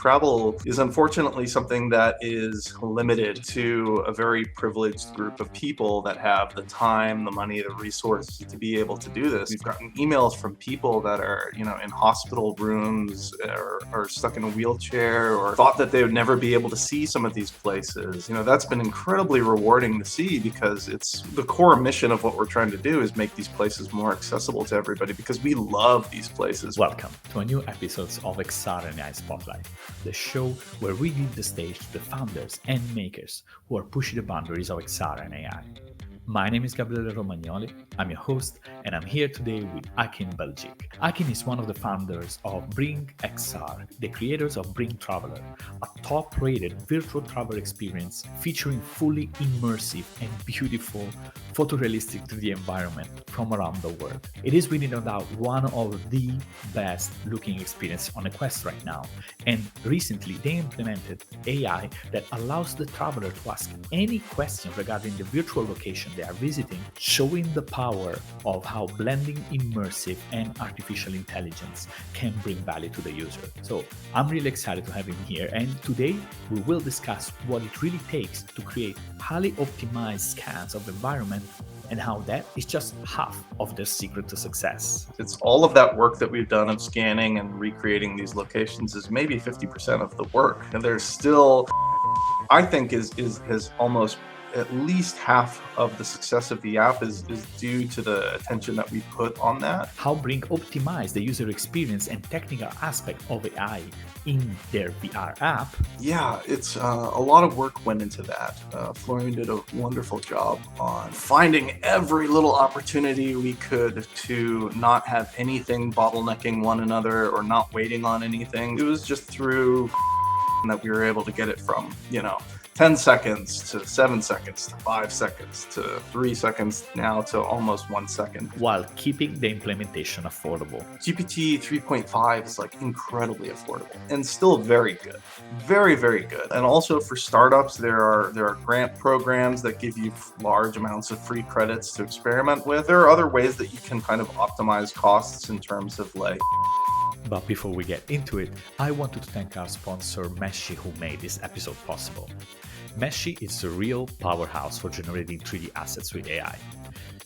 travel is unfortunately something that is limited to a very privileged group of people that have the time, the money, the resources to be able to do this. We've gotten emails from people that are, in hospital rooms or stuck in a wheelchair or thought that they would never be able to see some of these places. That's been incredibly rewarding to see, because it's the core mission of what we're trying to do is make these places more accessible to everybody, because we love these places. Welcome to a new episode of XR and AI Spotlight, the show where we give the stage to the founders and makers who are pushing the boundaries of XR and AI. My name is Gabriele Romagnoli, I'm your host, and I'm here today with Akin Bilgic. Akin is one of the founders of BRINK XR, the creators of BRINK Traveler, a top-rated virtual travel experience featuring fully immersive and beautiful photorealistic 3D environment from around the world. It is without a doubt one of the best looking experience on a Quest right now, and recently they implemented AI that allows the traveler to ask any question regarding the virtual location they are visiting, showing the power of how blending immersive and artificial intelligence can bring value to the user. So I'm really excited to have him here, and today we will discuss what it really takes to create highly optimized scans of the environment and how that is just half of the secret to success. It's all of that work that we've done of scanning and recreating these locations is maybe 50% of the work, and there's still, I think, has almost at least half of the success of the app is due to the attention that we put on that. How BRINK optimized the user experience and technical aspect of AI in their VR app. Yeah, it's a lot of work went into that. Florian did a wonderful job on finding every little opportunity we could to not have anything bottlenecking one another or not waiting on anything. It was just through that we were able to get it from, 10 seconds to 7 seconds to 5 seconds to 3 seconds now to almost 1 second. While keeping the implementation affordable. GPT 3.5 is incredibly affordable and still very good. Very, very good. And also for startups, there are grant programs that give you large amounts of free credits to experiment with. There are other ways that you can kind of optimize costs in terms of But before we get into it, I wanted to thank our sponsor Meshi, who made this episode possible. Meshi is a real powerhouse for generating 3D assets with AI.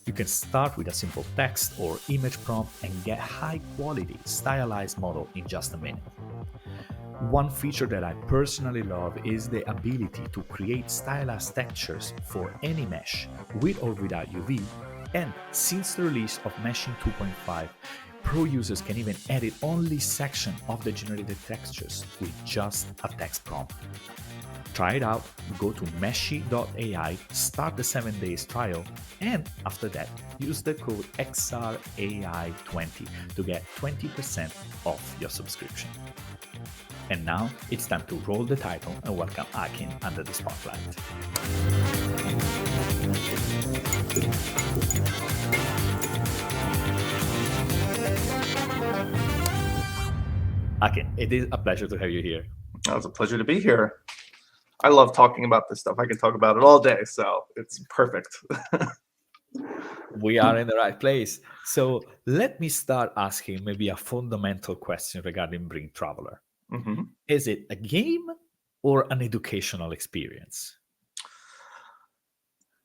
You can start with a simple text or image prompt and get high quality, stylized model in just a minute. One feature that I personally love is the ability to create stylized textures for any mesh, with or without UV, and since the release of Meshing 2.5, Pro users can even edit only section of the generated textures with just a text prompt. Try it out, go to meshi.ai, start the 7 days trial, and after that, use the code XRAI20 to get 20% off your subscription. And now it's time to roll the title and welcome Akin under the spotlight. Akin, it is a pleasure to have you here. It's a pleasure to be here. I love talking about this stuff. I can talk about it all day, so it's perfect. We are in the right place. So let me start asking maybe a fundamental question regarding BRINK Traveler. Mm-hmm. Is it a game or an educational experience?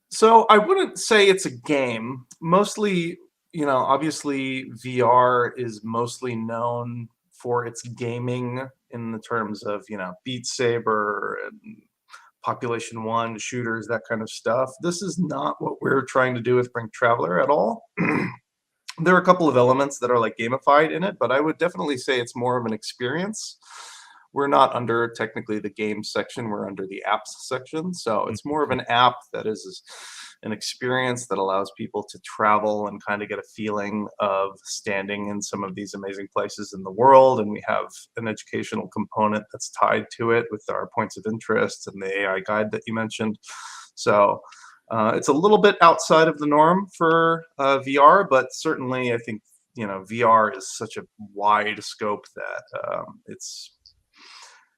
So I wouldn't say it's a game. Mostly, obviously VR is mostly known for its gaming in the terms of, Beat Saber and Population 1 shooters, that kind of stuff. This is not what we're trying to do with BRINK Traveler at all. There are a couple of elements that are gamified in it, but I would definitely say it's more of an experience. We're not under technically the game section, we're under the apps section. So it's more of an app that is an experience that allows people to travel and kind of get a feeling of standing in some of these amazing places in the world. And we have an educational component that's tied to it with our points of interest and the AI guide that you mentioned. So it's a little bit outside of the norm for VR, but certainly I think, VR is such a wide scope that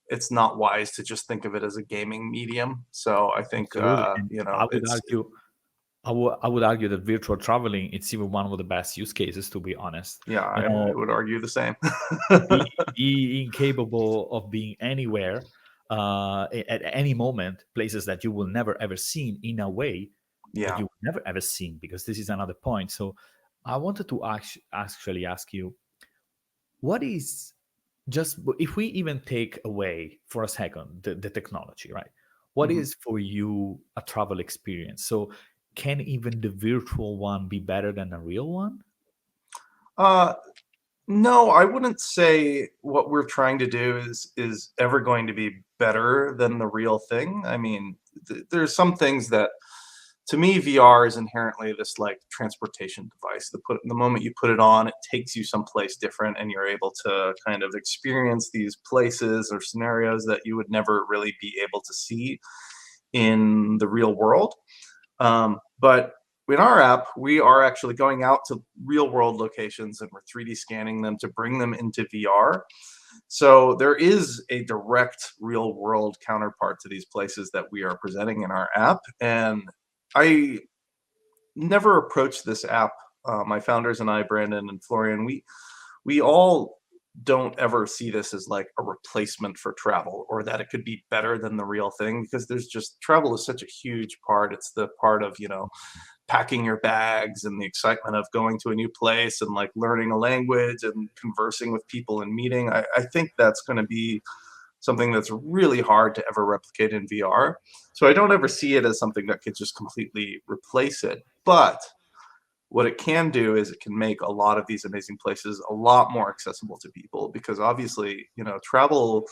it's not wise to just think of it as a gaming medium. So I think, I would argue I would argue that virtual traveling, it's even one of the best use cases, to be honest. Yeah, You I know, would argue the same. being capable of being anywhere, at any moment, places that you will never ever seen in a way that Yeah. you will never ever seen, because this is another point. So I wanted to actually ask you, what is, just if we even take away for a second the technology, right? What Mhm. is for you a travel experience? So can even the virtual one be better than a real one? Uh, no, I wouldn't say what we're trying to do is ever going to be better than the real thing. I mean, there's some things that, to me, VR is inherently this like transportation device. The moment you put it on, it takes you someplace different, and you're able to kind of experience these places or scenarios that you would never really be able to see in the real world. But in our app, we are actually going out to real world locations and we're 3D scanning them to bring them into VR. So there is a direct real world counterpart to these places that we are presenting in our app. And I never approached this app. My founders and I, Brandon and Florian, we all don't ever see this as like a replacement for travel or that it could be better than the real thing, because there's just, travel is such a huge part. It's the part of, packing your bags and the excitement of going to a new place and like learning a language and conversing with people and meeting. I think that's going to be something that's really hard to ever replicate in VR. So I don't ever see it as something that could just completely replace it. But what it can do is it can make a lot of these amazing places a lot more accessible to people, because obviously, travel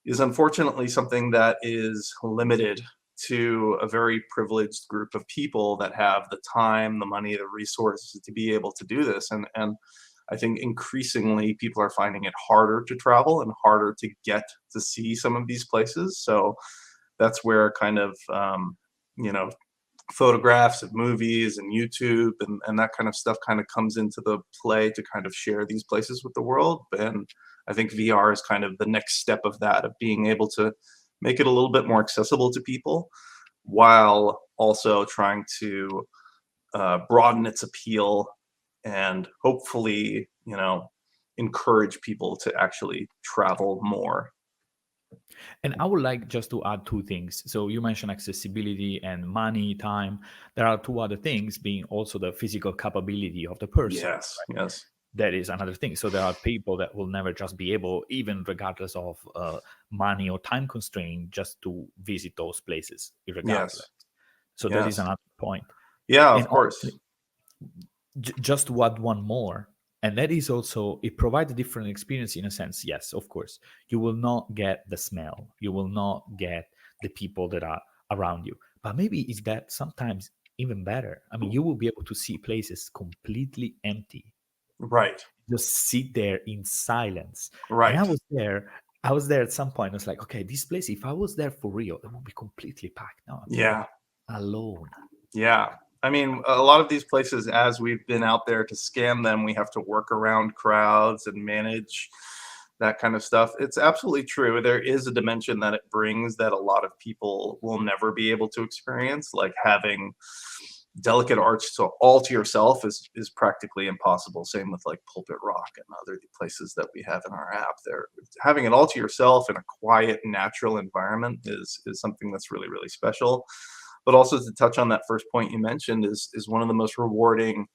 is unfortunately something that is limited to a very privileged group of people that have the time, the money, the resources to be able to do this. And I think increasingly people are finding it harder to travel and harder to get to see some of these places. So that's where kind of, you know, photographs of movies and YouTube and that kind of stuff kind of comes into the play to kind of share these places with the world. And I think VR is kind of the next step of that, of being able to make it a little bit more accessible to people while also trying to broaden its appeal and hopefully, encourage people to actually travel more. And I would like just to add two things. So you mentioned accessibility and money, time. There are two other things, being also the physical capability of the person. Yes, yes, That is another thing. So there are people that will never just be able, even regardless of money or time constraint, just to visit those places, yes, regardless. So that is yes. another point. Yeah, And of course. honestly, just to add one more, and that is also, it provides a different experience in a sense. Yes, of course, you will not get the smell, you will not get the people that are around you, but maybe is that sometimes even better. I mean, you will be able to see places completely empty, Right, just sit there in silence. And right. I was there at some point. I was like, okay, this place, if I was there for real, it would be completely packed. Now I'm there Yeah, alone. yeah. I mean, a lot of these places, as we've been out there to scan them, we have to work around crowds and manage that kind of stuff. It's absolutely true. There is a dimension that it brings that a lot of people will never be able to experience, like having delicate arts to all to yourself is practically impossible. Same with like Pulpit Rock and other places that we have in our app. There, having it all to yourself in a quiet, natural environment is something that's really, really special. But also, to touch on that first point you mentioned, is one of the most rewarding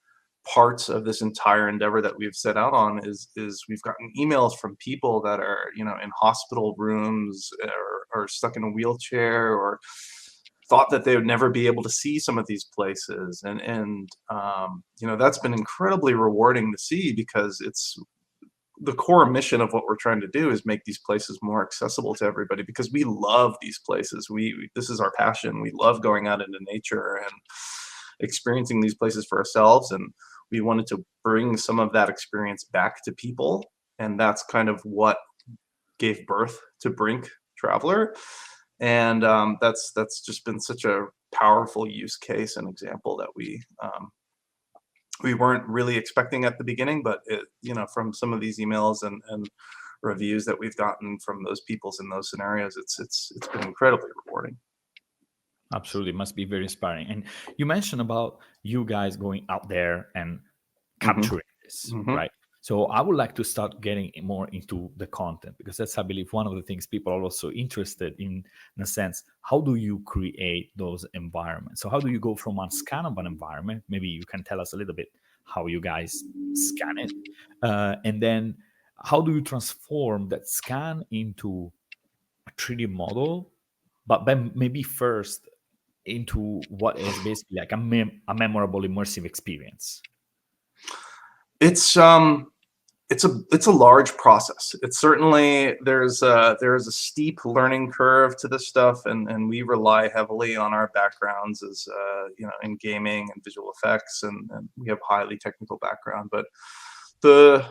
parts of this entire endeavor that we've set out on is we've gotten emails from people that are, in hospital rooms, or stuck in a wheelchair, or thought that they would never be able to see some of these places. And that's been incredibly rewarding to see, because it's the core mission of what we're trying to do, is make these places more accessible to everybody, because we love these places. This is our passion. We love going out into nature and experiencing these places for ourselves, and we wanted to bring some of that experience back to people. And that's kind of what gave birth to BRINK Traveler. And that's just been such a powerful use case and example that we weren't really expecting at the beginning, but from some of these emails and reviews that we've gotten from those peoples in those scenarios, it's been incredibly rewarding. Absolutely, it must be very inspiring. And you mentioned about you guys going out there and Hmm. capturing this, Hmm. right? So I would like to start getting more into the content, because that's, I believe, one of the things people are also interested in a sense. How do you create those environments? So how do you go from one scan of an environment? Maybe you can tell us a little bit how you guys scan it, and then how do you transform that scan into a 3D model, but then maybe first into what is basically like a memorable immersive experience. It's it's a large process. It's certainly there's a steep learning curve to this stuff, and we rely heavily on our backgrounds as in gaming and visual effects, and we have highly technical background. But the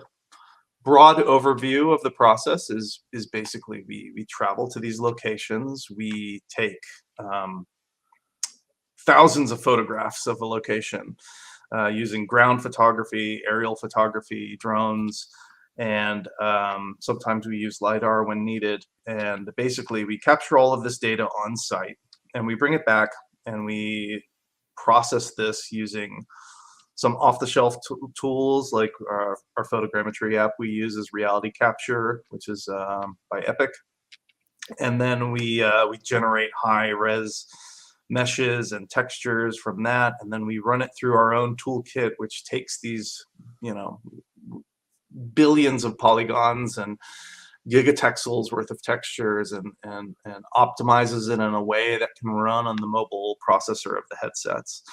broad overview of the process is basically we travel to these locations, we take um, thousands of photographs of a location using ground photography, aerial photography, drones, and sometimes we use LiDAR when needed. And basically, we capture all of this data on site and we bring it back and we process this using some off-the-shelf tools like our photogrammetry app we use is Reality Capture, which is by Epic, and then we generate high res meshes and textures from that, and then we run it through our own toolkit, which takes these billions of polygons and gigatexels worth of textures and optimizes it in a way that can run on the mobile processor of the headsets.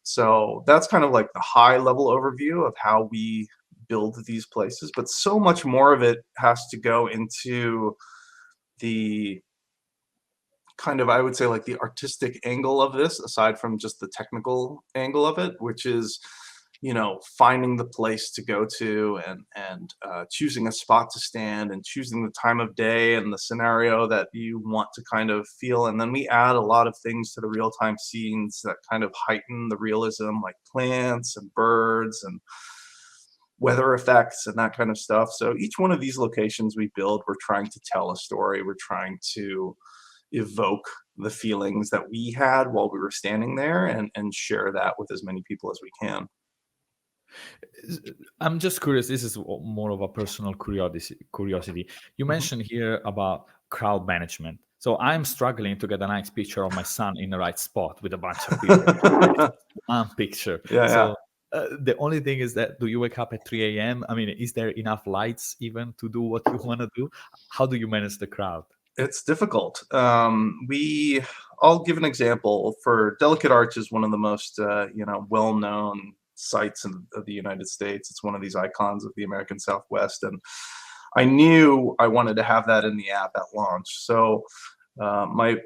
So that's kind of like the high level overview of how we build these places, but so much more of it has to go into the kind of, I would say, like the artistic angle of this, aside from just the technical angle of it, which is, finding the place to go to and choosing a spot to stand and choosing the time of day and the scenario that you want to kind of feel. And then we add a lot of things to the real-time scenes that kind of heighten the realism, like plants and birds and weather effects and that kind of stuff. So each one of these locations we build, we're trying to tell a story. We're trying to evoke the feelings that we had while we were standing there and share that with as many people as we can. I'm just curious. This is more of a personal curiosity. You Mhm. mentioned here about crowd management. So I'm struggling to get a nice picture of my son in the right spot with a bunch of people. And it's one picture. Yeah, yeah. So the only thing is that, do you wake up at 3 a.m.? I mean, is there enough lights even to do what you want to do? How do you manage the crowd? It's difficult. I'll give an example. For Delicate Arch is one of the most well-known sites of the United States. It's one of these icons of the American Southwest, and I knew I wanted to have that in the app at launch. So my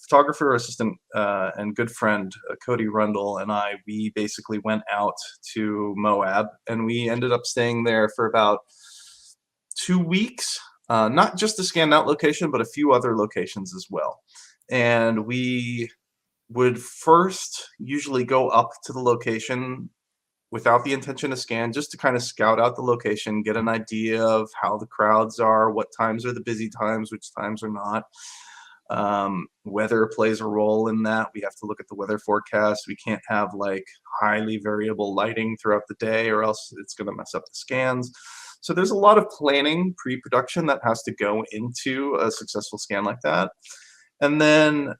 photographer assistant and good friend Cody Rundle and we basically went out to Moab, and we ended up staying there for about 2 weeks, not just the scanned out location, but a few other locations as well. And we would first usually go up to the location without the intention to scan, just to kind of scout out the location, get an idea of how the crowds are, what times are the busy times, which times are not. Weather plays a role in that. We have to look at the weather forecast. We can't have like highly variable lighting throughout the day, or else it's going to mess up the scans. So there's a lot of planning, pre-production that has to go into a successful scan like that. And then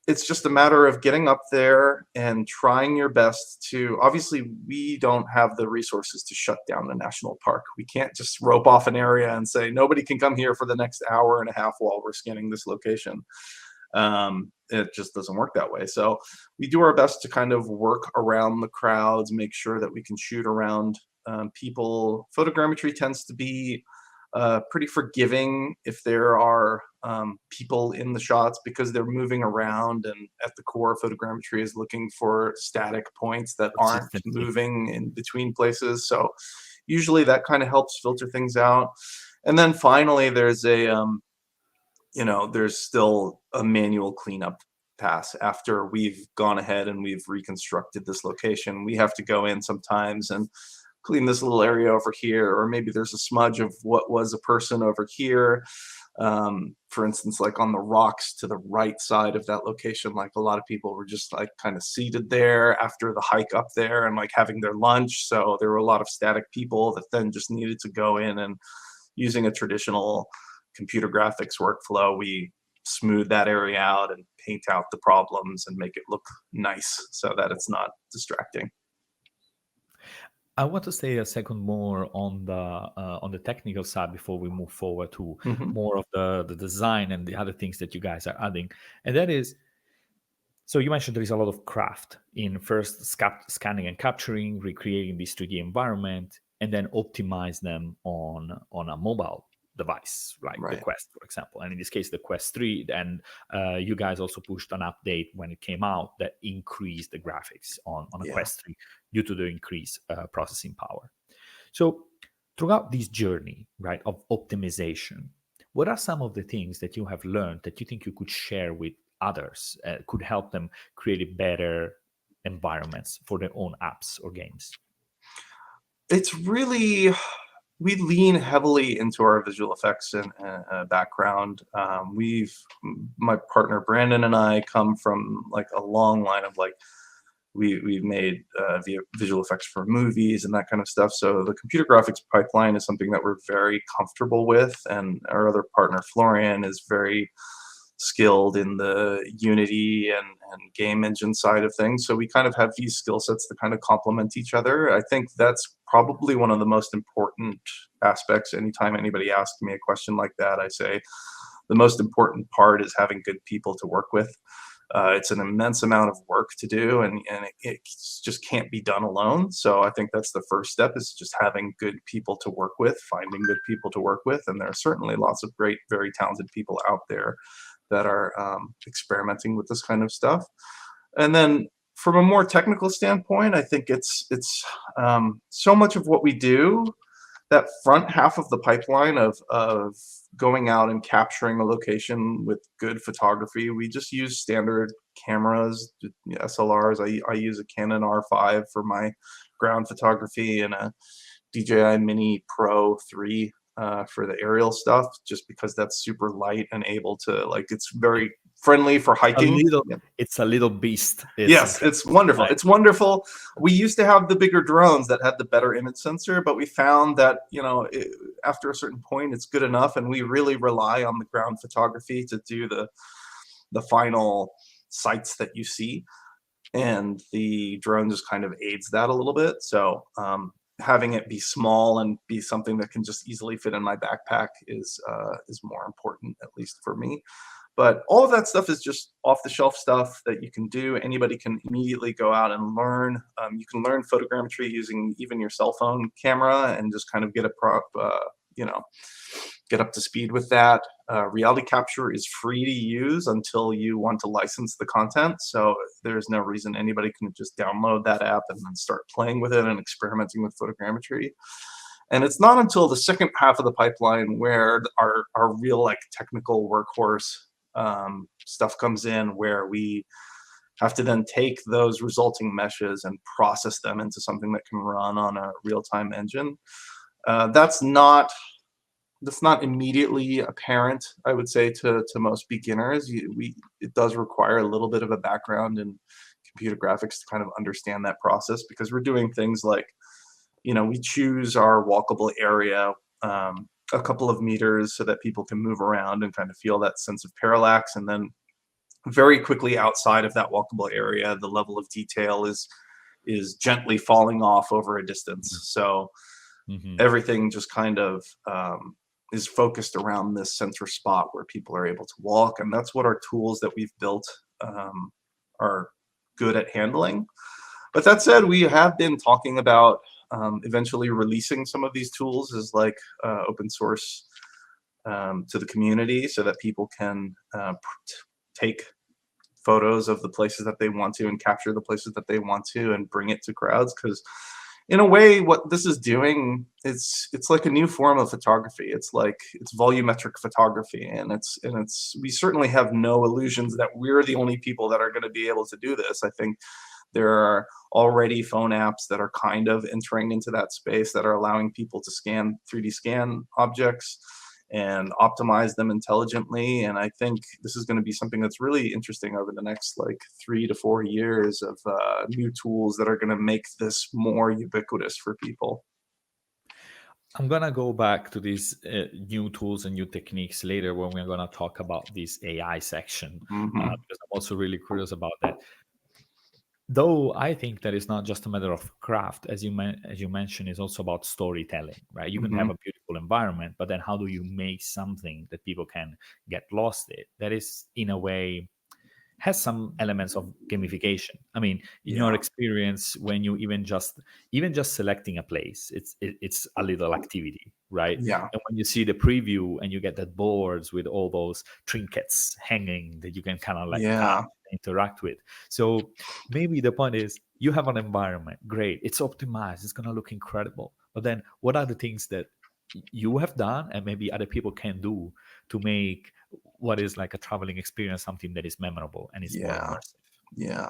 it's just a matter of getting up there and trying your best to, obviously we don't have the resources to shut down the national park. We can't just rope off an area and say nobody can come here for the next hour and a half while we're scanning this location. It just doesn't work that way. So we do our best to kind of work around the crowds, make sure that we can shoot around people. Photogrammetry tends to be pretty forgiving if there are people in the shots, because they're moving around, and at the core, photogrammetry is looking for static points that aren't Consistency. moving in between places. So usually that kind of helps filter things out. And then finally, there's still a manual cleanup pass after we've gone ahead and we've reconstructed this location. We have to go in sometimes and clean this little area over here, or maybe there's a smudge of what was a person over here. For instance, like on the rocks to the right side of that location, like a lot of people were just like kind of seated there after the hike up there and like having their lunch. So there were a lot of static people that then just needed to go in, and using a traditional computer graphics workflow, we smooth that area out and paint out the problems and make it look nice so that it's not distracting. I want to stay a second more on the technical side before we move forward to Mhm. more of the design and the other things that you guys are adding. And that is, so you mentioned there is a lot of craft in first scanning and capturing, recreating this 3D environment, and then optimize them on a mobile device like the Right. Quest, for example. And in this case, the Quest 3. And you guys also pushed an update when it came out that increased the graphics on a Yeah. Quest 3 due to the increased processing power. So throughout this journey, right, of optimization, what are some of the things that you have learned that you think you could share with others, could help them create better environments for their own apps or games? It's really, we lean heavily into our visual effects and background. My partner Brandon and I come from like a long line of like, we've made visual effects for movies and that kind of stuff. So the computer graphics pipeline is something that we're very comfortable with, and our other partner Florian is very skilled in the Unity and game engine side of things. So we kind of have these skill sets that kind of complement each other. I think that's probably one of the most important aspects. Anytime anybody asks me a question like that, I say the most important part is having good people to work with. It's an immense amount of work to do, and it just can't be done alone. So I think that's the first step, is just having good people to work with, finding good people to work with. And there are certainly lots of great, very talented people out there that are experimenting with this kind of stuff. And then from a more technical standpoint, I think it's so much of what we do, that front half of the pipeline of going out and capturing a location with good photography. We just use standard cameras, SLRs. I use a Canon R5 for my ground photography, and a DJI Mini Pro 3 for the aerial stuff, just because that's super light and able to, like, it's very friendly for A hiking. little, Yeah. it's a little beast. It's Yes, incredible. it's wonderful. Right. It's wonderful. We used to have the bigger drones that had the better image sensor, but we found that, after a certain point, it's good enough, and we really rely on the ground photography to do the final sites that you see, and the drone just kind of aids that a little bit. So having it be small and be something that can just easily fit in my backpack is more important, at least for me. But all of that stuff is just off-the-shelf stuff that you can do. Anybody can immediately go out and learn. You can learn photogrammetry using even your cell phone camera and just kind of get get up to speed with that. Reality capture is free to use until you want to license the content. So there's no reason anybody can just download that app and then start playing with it and experimenting with photogrammetry. And it's not until the second half of the pipeline where our real like technical workhorse stuff comes in, where we have to then take those resulting meshes and process them into something that can run on a real-time engine. That's not immediately apparent, I would say, to most beginners. It does require a little bit of a background in computer graphics to kind of understand that process, because we're doing things like, we choose our walkable area a couple of meters so that people can move around and kind of feel that sense of parallax. And then very quickly outside of that walkable area, the level of detail is gently falling off over a distance. So Mhm. everything just kind of is focused around this center spot where people are able to walk. And that's what our tools that we've built are good at handling. But that said, we have been talking about eventually releasing some of these tools as like open source to the community, so that people can take photos of the places that they want to and capture the places that they want to and bring it to crowds. Because in a way, what this is doing, it's like a new form of photography. It's volumetric photography, and we certainly have no illusions that we're the only people that are going to be able to do this. I think there are already phone apps that are kind of entering into that space, that are allowing people to 3D scan objects. and optimize them intelligently. And I think this is going to be something that's really interesting over the next like 3 to 4 years of new tools that are going to make this more ubiquitous for people. I'm gonna go back to these new tools and new techniques later when we're gonna talk about this AI section, Hmm. because I'm also really curious about that. Though I think that it's not just a matter of craft, as you mentioned, it's also about storytelling, right? You can have Hmm. a beautiful environment, but then how do you make something that people can get lost in? That is, in a way, has some elements of gamification. I mean, in your Yeah. experience, when you even just selecting a place, it's a little activity, right? Yeah. And when you see the preview and you get that boards with all those trinkets hanging that you can kind of like touch, Yeah. interact with. So maybe the point is you have an environment, great, it's optimized, it's gonna look incredible. But then what are the things that you have done and maybe other people can do to make what is like a traveling experience something that is memorable and is more Yeah. immersive? Yeah.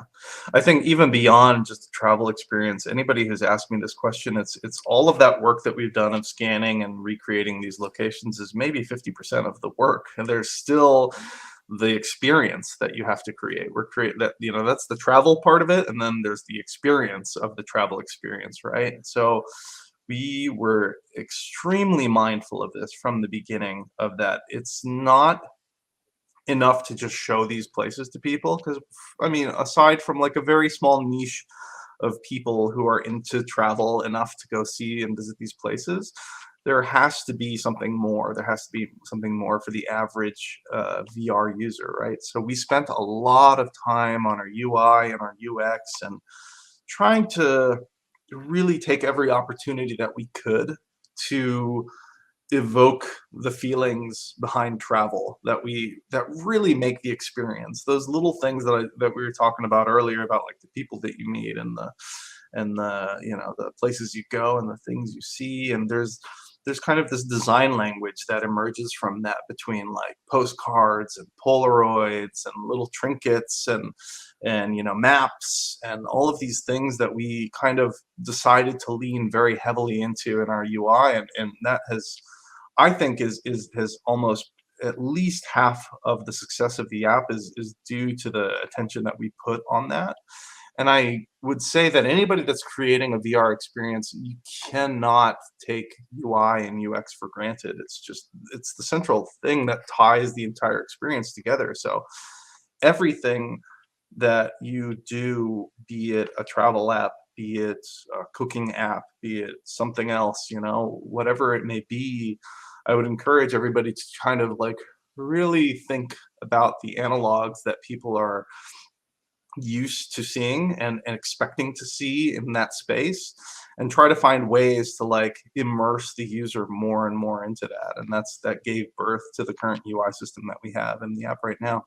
I think even beyond just the travel experience, anybody who's asked me this question, it's all of that work that we've done of scanning and recreating these locations is maybe 50% of the work. And there's still the experience that you have to create. We're create that, that's the travel part of it, and then there's the experience of the travel experience, right? So we were extremely mindful of this from the beginning of that. It's not enough to just show these places to people because I mean, aside from like a very small niche of people who are into travel enough to go see and visit these places, there has to be something more. There has to be something more for the average VR user, right? So we spent a lot of time on our UI and our UX and trying to really take every opportunity that we could to evoke the feelings behind travel that really make the experience. Those little things that we were talking about earlier about like the people that you meet and the the places you go and the things you see, and there's kind of this design language that emerges from that between like postcards and Polaroids and little trinkets and maps and all of these things that we kind of decided to lean very heavily into in our UI, and that has I think is has almost at least half of the success of the app is due to the attention that we put on that. And I would say that anybody that's creating a VR experience, you cannot take UI and UX for granted. It's the central thing that ties the entire experience together. So everything that you do, be it a travel app, be it a cooking app, be it something else, whatever it may be, I would encourage everybody to kind of like really think about the analogs that people are used to seeing and expecting to see in that space, and try to find ways to like immerse the user more and more into that. And that gave birth to the current UI system that we have in the app right now.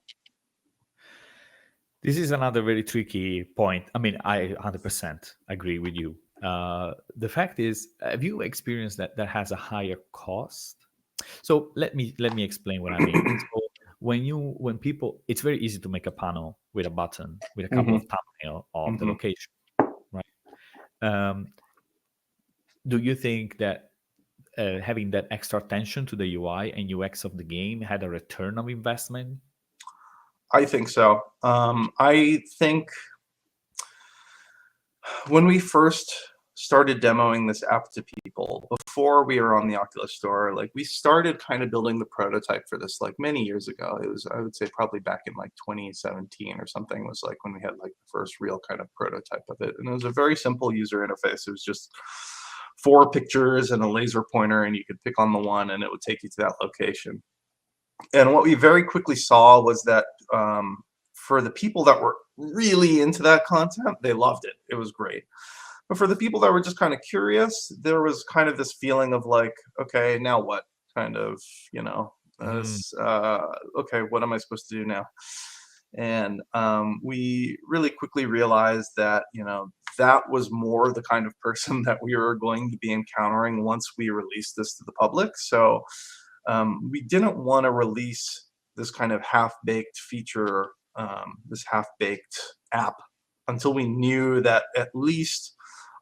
This is another very tricky point. I mean, I 100% agree with you. The fact is, have you experienced that has a higher cost? So let me explain what I mean. So when people, it's very easy to make a panel with a button with a couple of Hmm. thumbnail of the Hmm. location, right? Um, do you think that having that extra attention to the UI and UX of the game had a return of investment? I think so. I think when we first started demoing this app to people before we were on the Oculus Store, like we started kind of building the prototype for this like many years ago. It was, I would say, probably back in like 2017 or something was like when we had like the first real kind of prototype of it. And it was a very simple user interface. It was just 4 pictures and a laser pointer, and you could pick on the one and it would take you to that location. And what we very quickly saw was that for the people that were really into that content, they loved it. It was great. But for the people that were just kind of curious, there was kind of this feeling of like, okay, now what? Kind of, you know, Mm. okay, what am I supposed to do now? And we really quickly realized that, that was more the kind of person that we were going to be encountering once we released this to the public. So we didn't want to release this kind of half-baked feature, this half-baked app, until we knew that at least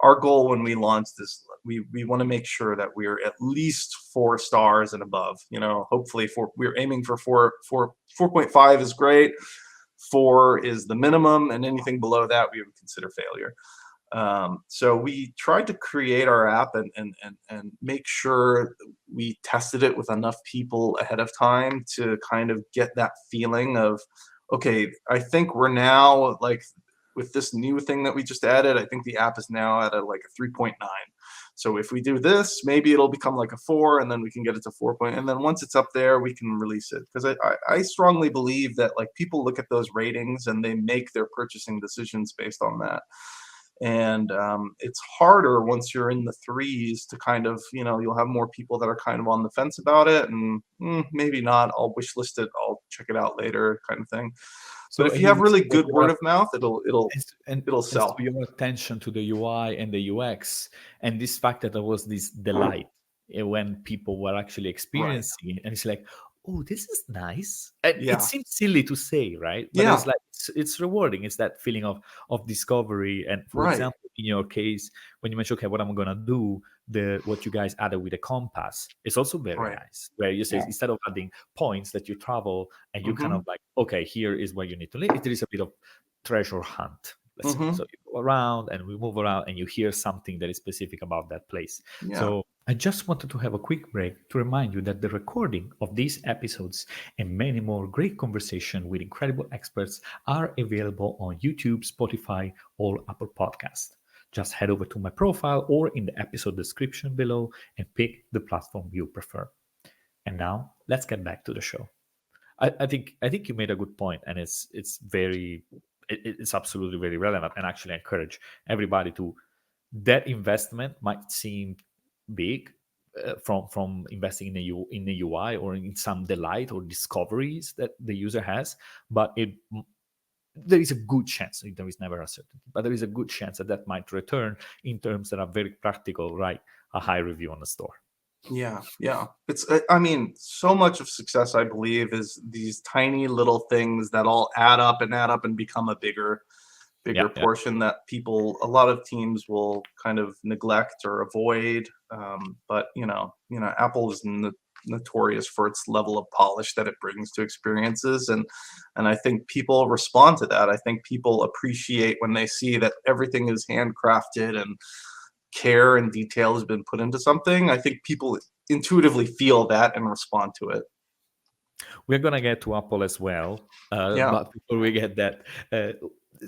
our goal when we launch this, we want to make sure that we're at least 4 stars and above. Hopefully we're aiming for 4.5 is great. 4 is the minimum, and anything below that we would consider failure. So we tried to create our app and make sure we tested it with enough people ahead of time to kind of get that feeling of, okay, I think we're now like with this new thing that we just added, I think the app is now at like a 3.9. So if we do this, maybe it'll become like a 4, and then we can get it to 4 point. And then once it's up there, we can release it. Because I strongly believe that like people look at those ratings and they make their purchasing decisions based on that. And it's harder once you're in the 3s to kind of, you'll have more people that are kind of on the fence about it, and maybe not, I'll wish list it, I'll check it out later kind of thing. But So if you have really so good word of mouth, it'll and so sell. your attention to the UI and the UX, and this fact that there was this delight when people were actually Right. experiencing it, and it's like, oh, this is nice. And it Yeah. seems silly to say, right? But Yeah. it's like it's rewarding. It's that feeling of discovery. And for Right. example, in your case, when you mention, okay, what I'm gonna do, what you guys added with the compass is also very Right. nice. Where you say Yeah. instead of adding points that you travel and you kind Mm-hmm. of like, okay, here is where you need to live. There is a bit of treasure hunt, let's say. Mm-hmm. So you go around and we move around and you hear something that is specific about that place. Yeah. So I just wanted to have a quick break to remind you that the recording of these episodes and many more great conversation with incredible experts are available on YouTube, Spotify, or Apple Podcast. Just head over to my profile or in the episode description below and pick the platform you prefer. And now let's get back to the show. I think you made a good point, and it's absolutely very relevant, and actually encourage everybody to. That investment might seem big from investing in the UI or in some delight or discoveries that the user has, but there is a good chance, there is never a certainty, but there is a good chance that might return in terms that are very practical, right? A high review on the store. Yeah. Yeah. It's, I mean, so much of success, I believe, is these tiny little things that all add up and become a bigger Yeah, yeah. portion that a lot of teams will kind of neglect or avoid. But Apple is notorious for its level of polish that it brings to experiences, and I think people respond to that. I think people appreciate when they see that everything is handcrafted and care and detail has been put into something. I think people intuitively feel that and respond to it. We're gonna get to Apple as well, Yeah. but before we get that,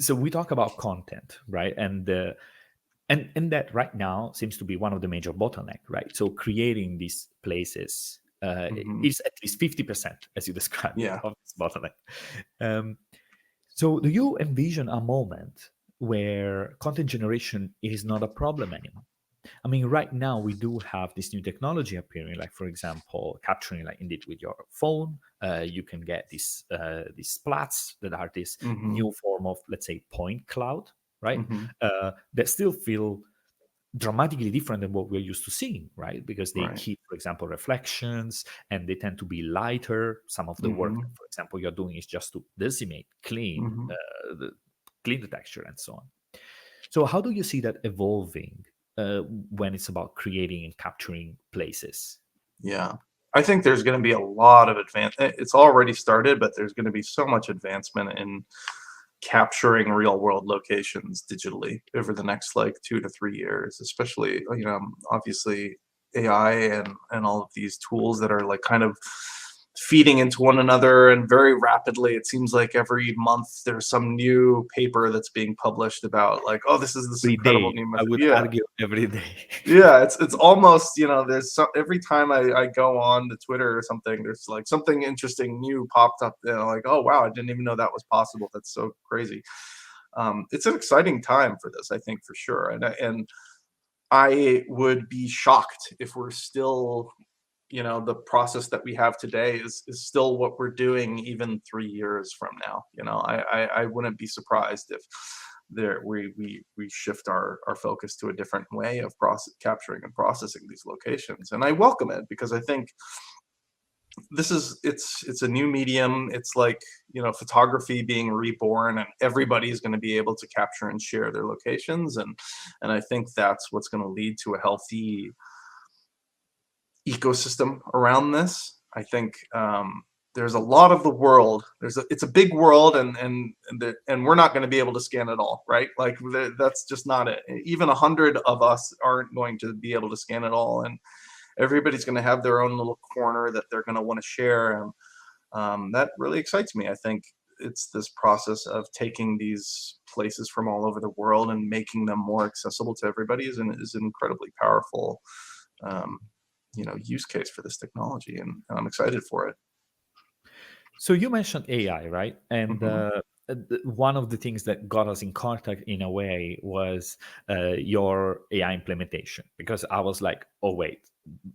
so we talk about content, right? And that right now seems to be one of the major bottleneck, right? So creating these places Hmm. is at least 50%, as you described, Yeah. of this bottleneck. Um, so do you envision a moment where content generation is not a problem anymore? I mean, right now we do have this new technology appearing, like for example, capturing, like indeed with your phone. You can get these splats that are this Hmm. new form of, let's say, point cloud, right? Hmm. That still feel dramatically different than what we're used to seeing, right? Because they Right. keep, for example, reflections, and they tend to be lighter. Some of the work, Hmm. for example, you're doing is just to decimate, Hmm. clean the texture, and so on. So, how do you see that evolving when it's about creating and capturing places? Yeah. I think there's going to be a lot of it's already started, but there's going to be so much advancement in capturing real world locations digitally over the next like 2 to 3 years, especially, obviously AI and all of these tools that are like kind of feeding into one another, and very rapidly it seems like every month there's some new paper that's being published about like, oh, this is this Every incredible day, new I method. would Yeah. argue every day. Yeah, it's almost, there's every time I go on to Twitter or something, there's like something interesting new popped up, like, oh wow, I didn't even know that was possible. That's so crazy. It's an exciting time for this, I think, for sure. And I would be shocked if we're still, the process that we have today is still what we're doing even 3 years from now. I wouldn't be surprised if we shift our focus to a different way of capturing and processing these locations. And I welcome it, because I think it's a new medium. It's like, photography being reborn, and everybody's going to be able to capture and share their locations, and I think that's what's going to lead to a healthy ecosystem around this. I think there's a lot of the world. It's a big world, and we're not going to be able to scan it all, right? Like that's just not it. Even 100 of us aren't going to be able to scan it all, and everybody's going to have their own little corner that they're going to want to share, and that really excites me. I think it's this process of taking these places from all over the world and making them more accessible to everybody is an incredibly powerful use case for this technology, and I'm excited for it. So you mentioned AI, right? And Hmm. one of the things that got us in contact in a way was your AI implementation, because I was like, oh wait,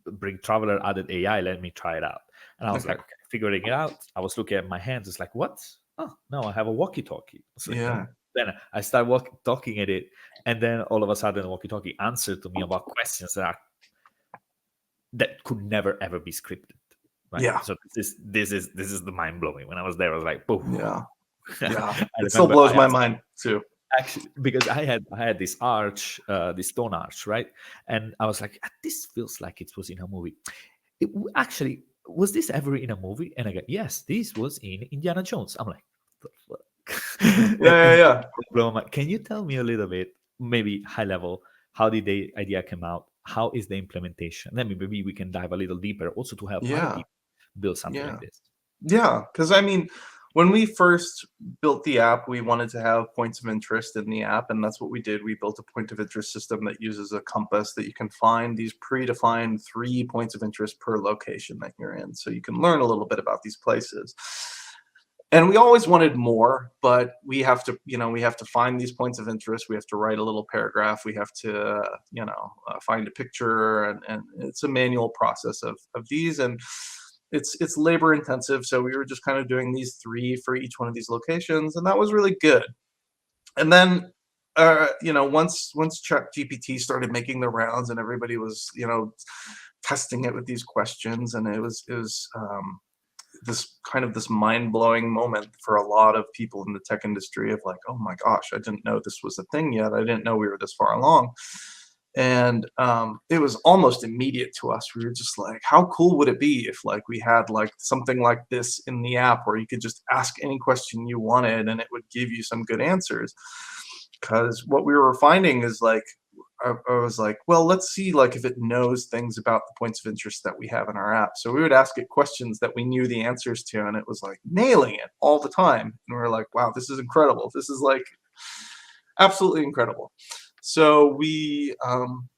BRINK Traveler added AI, let me try it out. And I was Okay. like, okay, figuring it out. I was looking at my hands, it's like, what? Oh, no, I have a walkie-talkie. It's like, Yeah. oh. Then I start talking at it, and then all of a sudden the walkie-talkie answered to me about questions that could never ever be scripted, right? Yeah. So this is the mind blowing. When I was there, I was like, "Poof!" Yeah. Yeah. I It still remember blows I my asked, mind too. actually, because I had this arch, this stone arch, right? And I was like, "This feels like it was in a movie." Actually, was this ever in a movie? And I go, "Yes, this was in Indiana Jones." I'm like, "The fuck?" Yeah. Yeah. And Yeah. can you tell me a little bit, maybe high level, how did the idea come out? How is the implementation? Then maybe we can dive a little deeper, also to help other Yeah. people build something Yeah. like this. Yeah, because I mean, when we first built the app, we wanted to have points of interest in the app, and that's what we did. We built a point of interest system that uses a compass that you can find these predefined 3 points of interest per location that you're in, so you can learn a little bit about these places. And we always wanted more, but we have to find these points of interest. We have to write a little paragraph. We have to, find a picture, and it's a manual process of these, and it's labor intensive. So we were just kind of doing these three for each one of these locations, and that was really good. And then, once ChatGPT started making the rounds, and everybody was, testing it with these questions, and it was this mind-blowing moment for a lot of people in the tech industry of like, oh my gosh, I didn't know this was a thing yet. I didn't know we were this far along. And it was almost immediate to us. We were just like, how cool would it be if like we had like something like this in the app where you could just ask any question you wanted and it would give you some good answers? Because what we were finding is like, I was like, well, let's see like if it knows things about the points of interest that we have in our app. So we would ask it questions that we knew the answers to, and it was like nailing it all the time. And we were like, wow, this is incredible. This is like absolutely incredible. So we,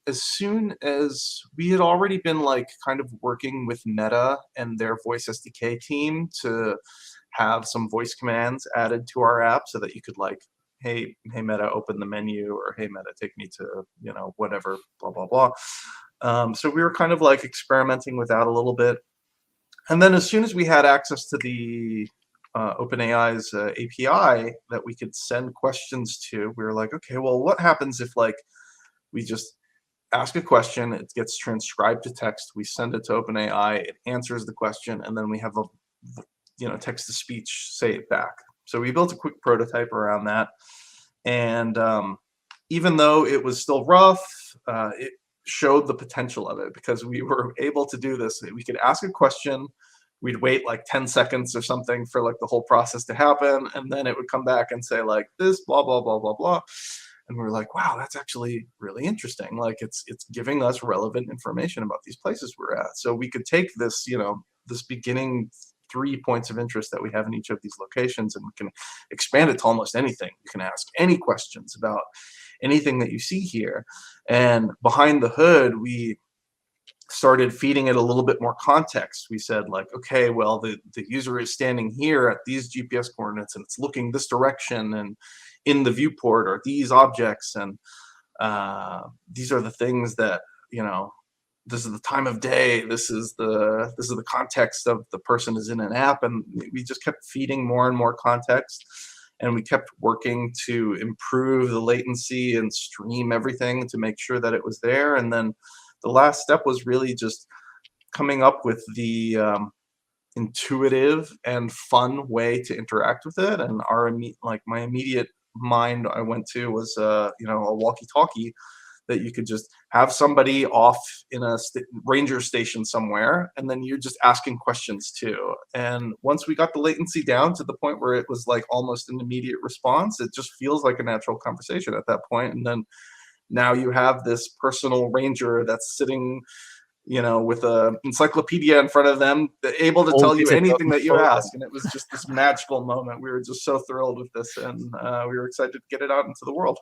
as soon as we had already been like kind of working with Meta and their voice SDK team to have some voice commands added to our app so that you could like, hey Meta, open the menu, or hey Meta, take me to, whatever, blah, blah, blah. So we were kind of like experimenting with that a little bit. And then as soon as we had access to the OpenAI's API that we could send questions to, we were like, okay, well, what happens if like we just ask a question, it gets transcribed to text, we send it to OpenAI, it answers the question, and then we have a text to speech say it back. So we built a quick prototype around that, and even though it was still rough, it showed the potential of it because we were able to do this. We could ask a question, we'd wait like 10 seconds or something for like the whole process to happen, and then it would come back and say like this, blah, blah, blah, blah, blah. And we're like, wow, that's actually really interesting. Like it's giving us relevant information about these places we're at. So we could take this, this beginning 3 points of interest that we have in each of these locations, and we can expand it to almost anything. You can ask any questions about anything that you see here. And behind the hood, we started feeding it a little bit more context. We said like, okay, well, the user is standing here at these GPS coordinates, and it's looking this direction, and in the viewport are these objects, and these are the things that, this is the time of day, this is the context of the person is in an app. And we just kept feeding more and more context, and we kept working to improve the latency and stream everything to make sure that it was there. And then the last step was really just coming up with the intuitive and fun way to interact with it. And my immediate mind I went to was a walkie-talkie that you could just have somebody off in a ranger station somewhere, and then you're just asking questions too. And once we got the latency down to the point where it was like almost an immediate response, it just feels like a natural conversation at that point. And then now you have this personal ranger that's sitting, with a encyclopedia in front of them, able to tell you Always a anything talking that you photo. ask. And it was just this magical moment. We were just so thrilled with this, and we were excited to get it out into the world.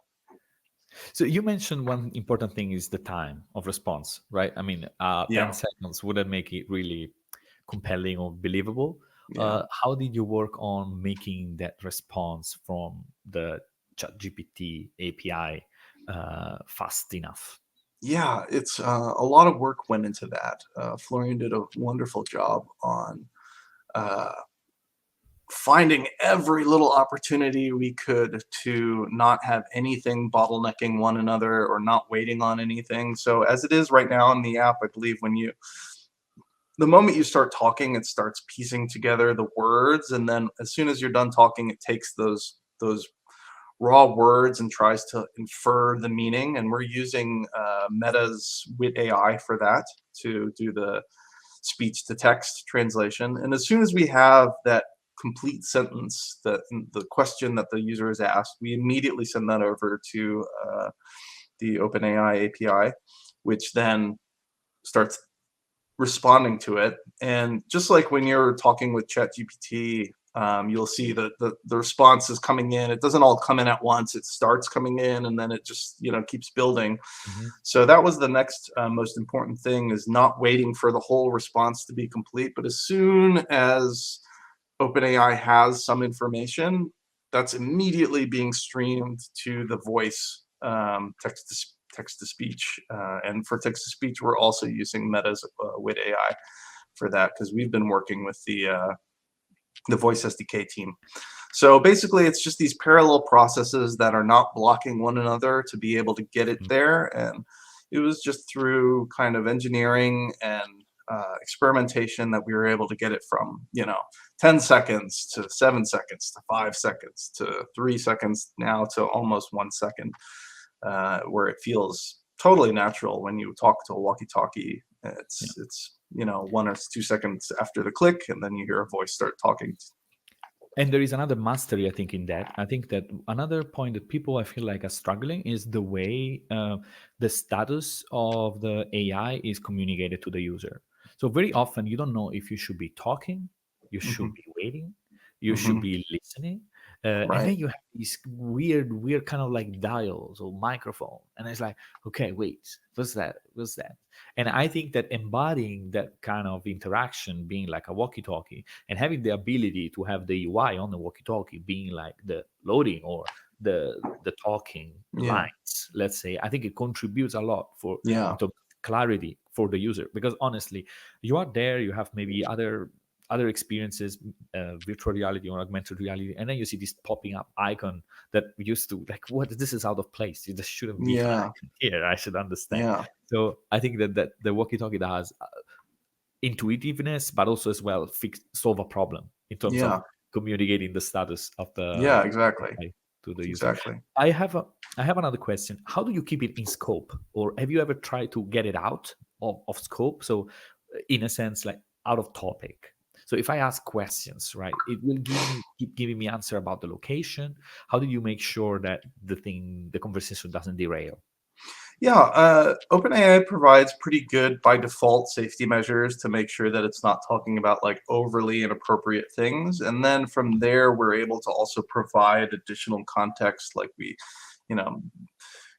So you mentioned one important thing is the time of response, right? I mean, 10 Yeah. seconds wouldn't make it really compelling or believable. Yeah. How did you work on making that response from the ChatGPT API fast enough? Yeah, it's a lot of work went into that. Florian did a wonderful job on uh, finding every little opportunity we could to not have anything bottlenecking one another or not waiting on anything. So as it is right now in the app, I believe the moment you start talking, it starts piecing together the words, and then as soon as you're done talking, it takes those raw words and tries to infer the meaning. And we're using Meta's Wit AI for that, to do the speech to text translation. And as soon as we have that complete sentence, that the question that the user has asked, we immediately send that over to the OpenAI API, which then starts responding to it. And just like when you're talking with ChatGPT, you'll see that the response is coming in. It doesn't all come in at once. It starts coming in, and then it just keeps building. Mhm. So that was the next most important thing, is not waiting for the whole response to be complete. But as soon as OpenAI has some information, that's immediately being streamed to the voice, text to speech. And for text to speech, we're also using Meta's Wit AI for that, because we've been working with the voice SDK team. So basically, it's just these parallel processes that are not blocking one another to be able to get it there. And it was just through kind of engineering and experimentation that we were able to get it from 10 seconds to 7 seconds to 5 seconds to 3 seconds, now to almost 1 second, where it feels totally natural when you talk to a walkie-talkie. It's 1 or 2 seconds after the click, and then you hear a voice start talking. And there is another mastery, I think, in that. I think that another point that people, I feel like, are struggling is the way the status of the AI is communicated to the user. So very often you don't know if you should be talking, you should Hmm. be waiting, you should Hmm. be listening. And Right. then you have these weird kind of like dials or microphone. And it's like, okay, wait, what's that? What's that? And I think that embodying that kind of interaction, being like a walkie-talkie, and having the ability to have the UI on the walkie-talkie being like the loading or the talking Yeah. lines, let's say, I think it contributes a lot for Yeah. into clarity for the user. Because honestly, you are there, you have maybe other experiences, virtual reality or augmented reality, and then you see this popping up icon that used to like, what, this is out of place, this shouldn't be an Yeah. icon here, I should understand. Yeah. So I think that the walkie-talkie has intuitiveness, but also as well solve a problem in terms of Yeah. communicating the status of Yeah. the Exactly. AI to the user. Exactly. I have another question. How do you keep it in scope, or have you ever tried to get it out of scope? So, in a sense, like out of topic. So if I ask questions, right, it will keep giving me answer about the location. How do you make sure that the conversation doesn't derail? Yeah, OpenAI provides pretty good by default safety measures to make sure that it's not talking about like overly inappropriate things. And then from there, we're able to also provide additional context, like you know,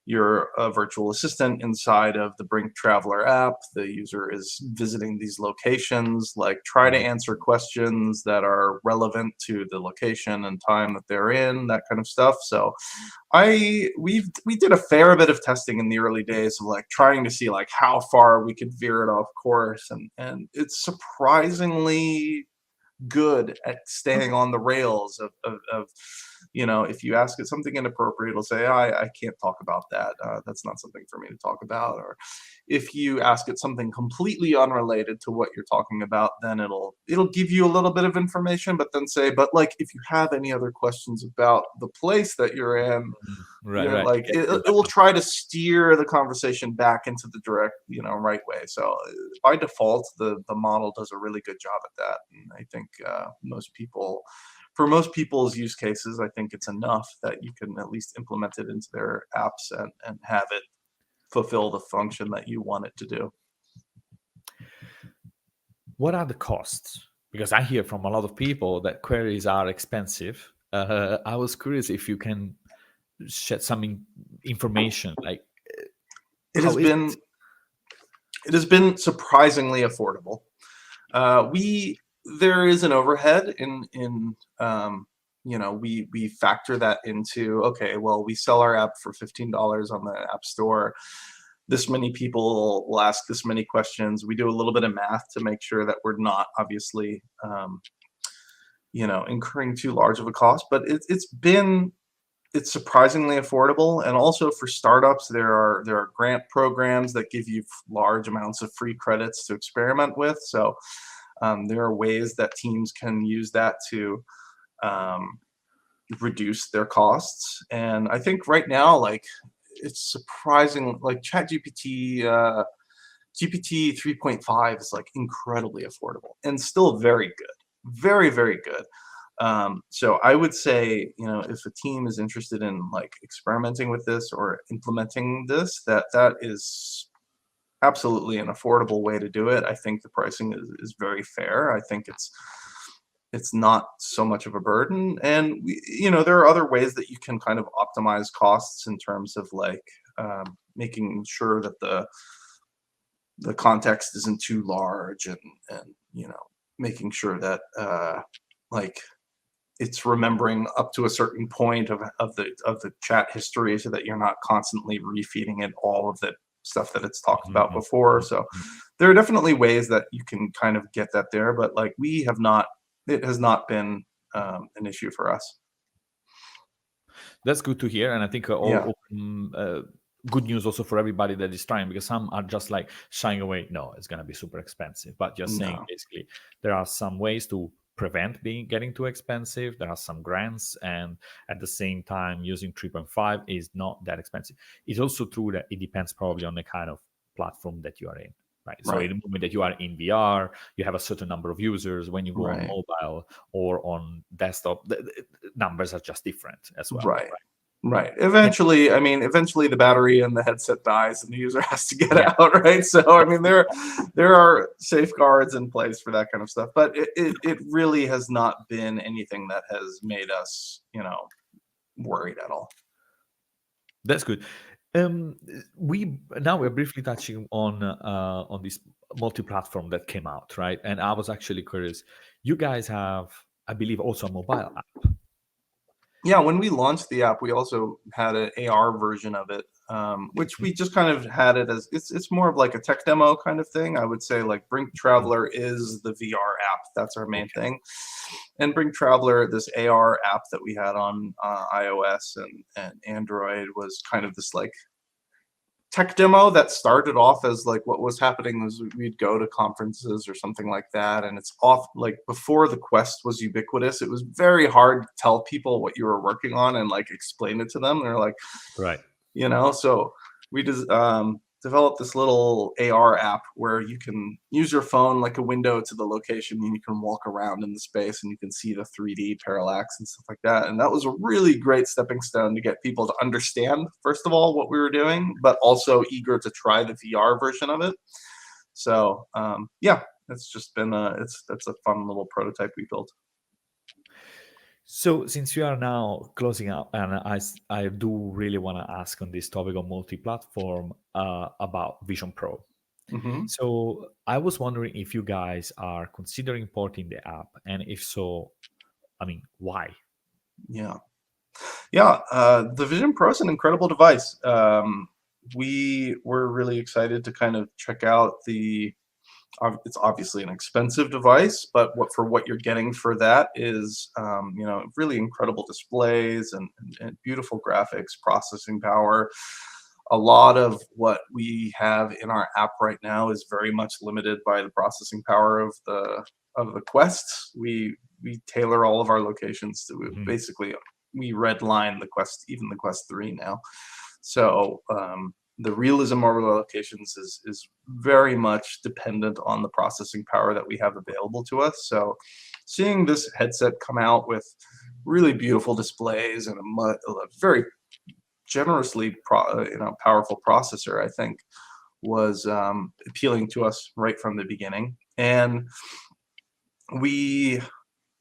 you're a virtual assistant inside of the BRINK Traveler app. The user is visiting these locations, like try to Mhm. answer questions that are relevant to the location and time that they're in, that kind of stuff. So we did a fair bit of testing in the early days of like trying to see like how far we could veer it off course, and it's surprisingly good at staying Okay. on the rails of if you ask it something inappropriate, it'll say, I can't talk about that. That's not something for me to talk about. Or if you ask it something completely unrelated to what you're talking about, then it'll give you a little bit of information, but then say, but like if you have any other questions about the place that you're in, Mhm. Right. like Get you it will back. try to steer the conversation back into the direct, right way. So by default, the model does a really good job at that. And I think for most people's use cases, I think it's enough that you can at least implement it into their apps and have it fulfill the function that you want it to do. What are the costs? Because I hear from a lot of people that queries are expensive. I was curious if you can shed some information, like It how has is been it? it has been surprisingly affordable. We There is an overhead we factor that into, okay, well, we sell our app for $15 on the App Store. This many people will ask this many questions. We do a little bit of math to make sure that we're not obviously incurring too large of a cost, but it's surprisingly affordable. And also for startups, there are grant programs that give you large amounts of free credits to experiment with. So there are ways that teams can use that to um, reduce their costs. And I think right now, like, it's surprising, like GPT 3.5 is like incredibly affordable and still very good, very, very good. So I would say, if a team is interested in like experimenting with this or implementing this, that is absolutely an affordable way to do it. I think the pricing is very fair. I think it's not so much of a burden. And there are other ways that you can kind of optimize costs in terms of like making sure that the context isn't too large, and making sure that like it's remembering up to a certain point of the chat history, so that you're not constantly refeeding it all of the stuff that it's talked about Mhm, before. mhm, So mhm. there are definitely ways that you can kind of get that there, but like it has not been an issue for us. That's good to hear, and I think Yeah. good news also for everybody that is trying, because some are just like shying away. No, it's gonna be super expensive. But just saying, No. basically, there are some ways to prevent being getting too expensive. There are some grants, and at the same time, using 3.5 is not that expensive. It's also true that it depends probably on the kind of platform that you are in. Right. So Right. in the moment that you are in VR, you have a certain number of users. When you go on Right. mobile or on desktop, the numbers are just different as well. Right. Right. Right. And Eventually the battery in the headset dies and the user has to get yeah, out, right? So I that's mean there are safeguards in place for that kind of stuff, but it really has not been anything that has made us, worried at all. that's good. We now we're briefly touching on this multi-platform that came out, right? And I was actually curious. You guys have, I believe, also a mobile app. Yeah, when we launched the app, we also had an AR version of it, which Mhm. we just kind of had it as it's more of like a tech demo kind of thing. I would say like BRINK Mm, Traveler is the VR app. That's our main okay. thing. And BRINK Traveler, this AR app that we had on iOS and Android, was kind of this like tech demo that started off as like what was happening was we'd go to conferences or something like that, and it's off like before the Quest was ubiquitous. It was very hard to tell people what you were working on and like explain it to them. They're like, Right. so we just developed this little AR app where you can use your phone like a window to the location, and you can walk around in the space and you can see the 3D parallax and stuff like that. And that was a really great stepping stone to get people to understand, first of all, what we were doing, but also eager to try the VR version of it. So yeah, it's just been that's a fun little prototype we built. So since we are now closing up, and I do really want to ask on this topic of multi-platform about Vision Pro. Hmm. So I was wondering if you guys are considering porting the app, and if so, I mean, why? Yeah. Yeah, the Vision Pro is an incredible device. We were really excited to kind of check out It's obviously an expensive device, but what you're getting for that is, really incredible displays and beautiful graphics, processing power. A lot of what we have in our app right now is very much limited by the processing power of the Quest. We tailor all of our locations to Mhm. basically we redline the Quest, even the Quest 3 now. So the realism of our locations is very much dependent on the processing power that we have available to us. So seeing this headset come out with really beautiful displays and a very generously powerful processor, I think was appealing to us right from the beginning. And we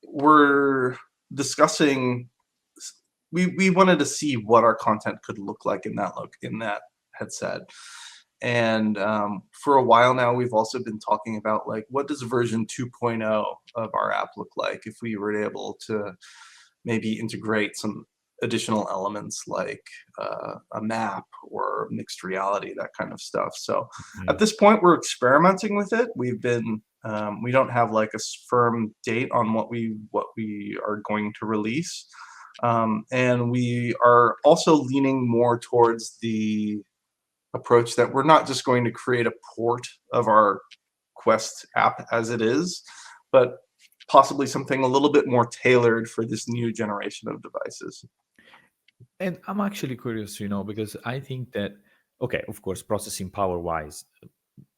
were discussing we wanted to see what our content could look like in that headset. And for a while now, we've also been talking about like what does version 2.0 of our app look like if we were able to maybe integrate some additional elements like a map or mixed reality, that kind of stuff. So at Mhm. this point, we're experimenting with it. We don't have like a firm date on what we are going to release, and we are also leaning more towards the approach that we're not just going to create a port of our Quest app as it is, but possibly something a little bit more tailored for this new generation of devices. And I'm actually curious, because I think that, okay, of course, processing power wise,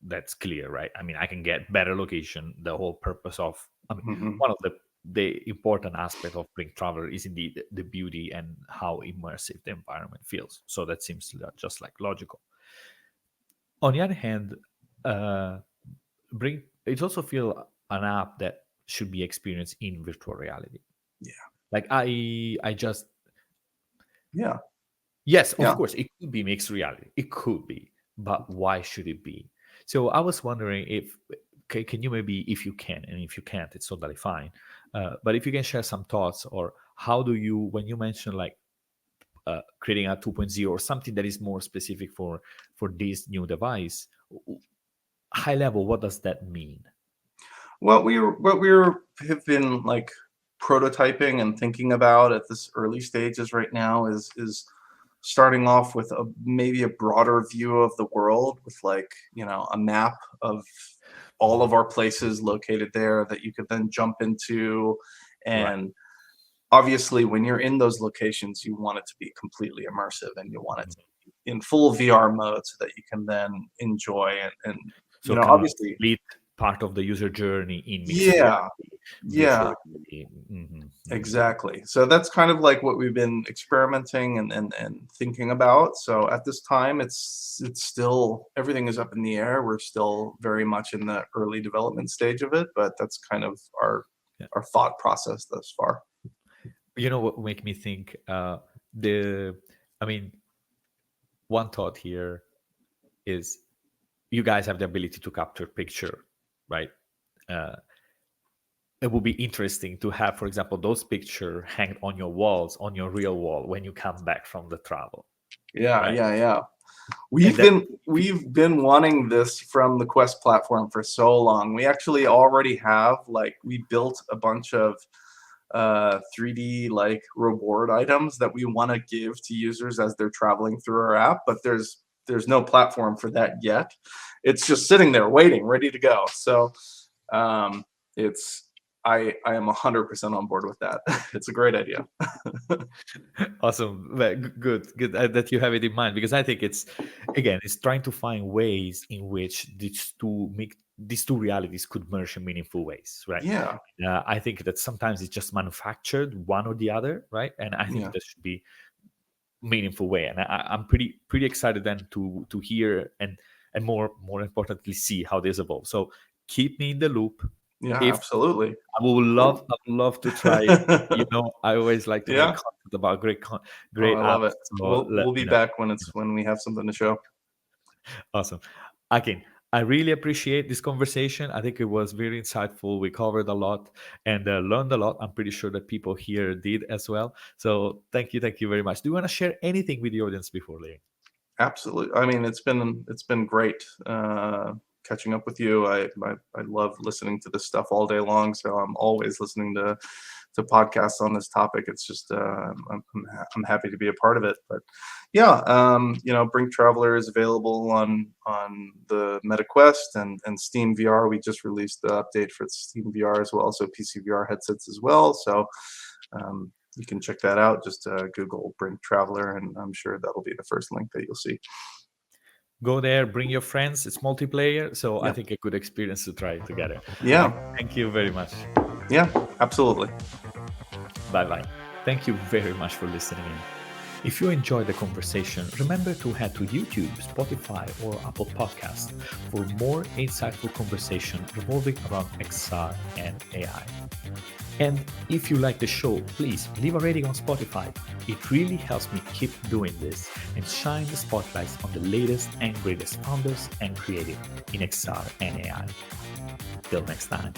that's clear, right? I mean, I can get better location. The whole purpose of, I mean, Mhm. one of the important aspect of BRINK Traveler is indeed the beauty and how immersive the environment feels. So that seems just like logical. On the other hand, uh, BRINK it also feel an app that should be experienced in virtual reality. Yeah, Like I just yeah, yes, of yeah. course, it could be mixed reality. It could be, but why should it be? So I was wondering if can you maybe, if you can, and if you can't, it's totally fine. But if you can share some thoughts, or how do you, when you mention like creating a 2.0 or something that is more specific for this new device, high level, what does that mean? What we're have been like prototyping and thinking about at this early stages right now is starting off with maybe a broader view of the world with like a map of all of Mhm. our places located there that you could then jump into. Right. And obviously when you're in those locations you want it to be completely immersive and you want it to Mhm. be in full VR mode so that you can then enjoy and So kind of obviously. complete part of the user journey in mixed Yeah, reality, virtual yeah. reality. Exactly. So that's kind of like what we've been experimenting and thinking about. So at this time, it's still everything is up in the air. We're still very much in the early development stage of it, but that's kind of Yeah. our thought process thus far. You know what make me think? The I mean, one thought here is you guys have the ability to capture picture, right? Uh, it would be interesting to have, for example, those picture hanged on your walls, on your real wall when you come back from the travel, Yeah, right? yeah, yeah. And We've that been we've been wanting this from the Quest platform for so long. We actually already have like we built a bunch of 3D like reward items that we want to give to users as they're traveling through our app, but there's no platform for that yet. It's just sitting there waiting, ready to go. So um, it's I am 100% on board with that. It's a great idea. awesome. Well, good that you have it in mind, because I think it's, again, it's trying to find ways in which these two realities could merge in meaningful ways, right? Yeah, I think that sometimes it's just manufactured one or the other, right? And I think yeah, that should be meaningful way. And I'm pretty excited then to hear and more importantly see how this evolves. So keep me in the loop. yeah, If absolutely. We're- I would love to try it. I always like to make yeah. content about Oh, great I love apps. it. So We'll let we'll be me know. back when we have something to show. Awesome. Akin, I really appreciate this conversation. I think it was very insightful. We covered a lot and learned a lot. I'm pretty sure that people here did as well. So thank you very much. Do you want to share anything with the audience before leaving? Absolutely. I mean, it's been great. catching up with you. I love listening to this stuff all day long, so I'm always listening to podcasts on this topic. It's just I'm happy to be a part of it. But yeah, BRINK Traveler is available on the Meta Quest and Steam VR. We just released the update for Steam VR as well, so PC VR headsets as well. So you can check that out. Just Google BRINK Traveler, and I'm sure that'll be the first link that you'll see. Go there, bring your friends. It's multiplayer, so I think a good experience to try it together. Yeah. Thank you very much. Yeah, absolutely. Bye-bye. Thank you very much for listening in. If you enjoyed the conversation, remember to head to YouTube, Spotify, or Apple Podcasts for more insightful conversation revolving around XR and AI. And if you like the show, please leave a rating on Spotify. It really helps me keep doing this and shine the spotlights on the latest and greatest founders and creative in XR and AI. Till next time.